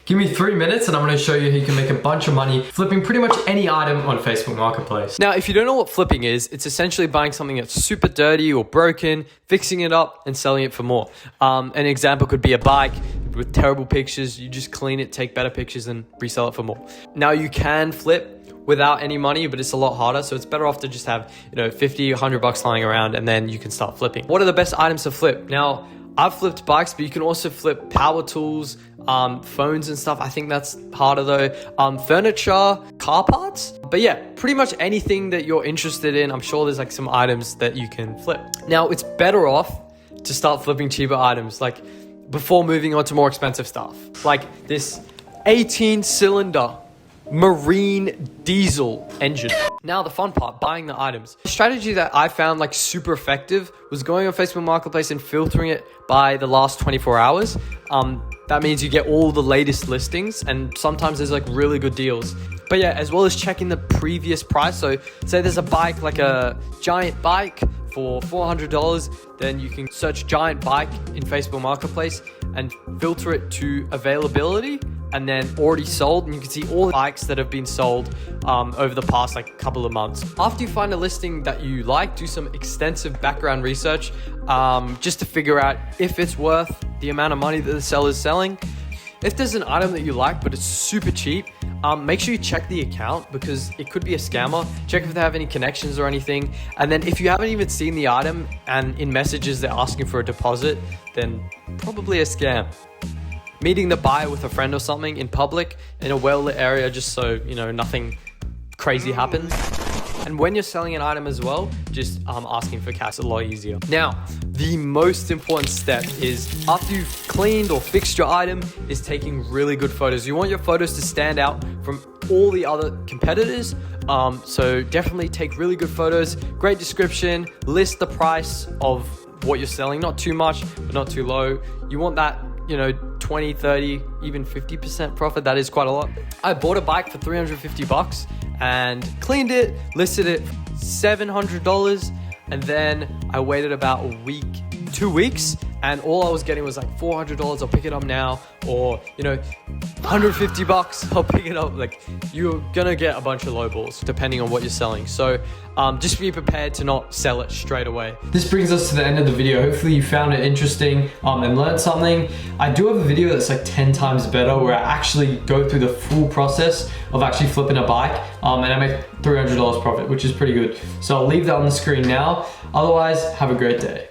Give me 3 minutes and I'm gonna show you how you can make a bunch of money flipping pretty much any item on Facebook Marketplace. Now, if you don't know what flipping is, it's essentially buying something that's super dirty or broken, fixing it up and selling it for more. An example could be a bike with terrible pictures. You just clean it, take better pictures and resell it for more. Now, you can flip without any money, but it's a lot harder. So it's better off to just have, 50, 100 bucks lying around and then you can start flipping. What are the best items to flip? Now, I've flipped bikes, but you can also flip power tools, phones and stuff. I think that's harder though. Furniture, car parts. But yeah, pretty much anything that you're interested in. I'm sure there's like some items that you can flip. Now, it's better off to start flipping cheaper items, like before moving on to more expensive stuff. Like this 18-cylinder marine diesel engine. Now the fun part, buying the items. The strategy that I found like super effective was going on Facebook Marketplace and filtering it by the last 24 hours. That means you get all the latest listings and sometimes there's like really good deals. But yeah, as well as checking the previous price. So say there's a bike, like a giant bike for $400, then you can search giant bike in Facebook Marketplace and filter it to availability and then already sold, and you can see all the bikes that have been sold over the past like couple of months. After you find a listing that you like, do some extensive background research just to figure out if it's worth the amount of money that the seller's selling. If there's an item that you like but it's super cheap, make sure you check the account because it could be a scammer. Check if they have any connections or anything. And then if you haven't even seen the item and in messages they're asking for a deposit, then probably a scam. Meeting the buyer with a friend or something in public in a well-lit area just so, nothing crazy happens. And when you're selling an item as well, just asking for cash is a lot easier. Now, the most important step is after you've cleaned or fixed your item is taking really good photos. You want your photos to stand out from all the other competitors. So definitely take really good photos, great description, list the price of what you're selling, not too much, but not too low. You want that 20, 30, even 50% profit. That is quite a lot. I bought a bike for $350 and cleaned it, listed it $700, and then I waited about a week, 2 weeks, and all I was getting was like $400. I'll pick it up now, or $150. I'll pick it up. Like, you're gonna get a bunch of low balls depending on what you're selling. So just be prepared to not sell it straight away. This brings us to the end of the video. Hopefully you found it interesting and learned something. I do have a video that's like 10 times better where I actually go through the full process of actually flipping a bike and I make $300 profit, which is pretty good. So I'll leave that on the screen now. Otherwise, have a great day.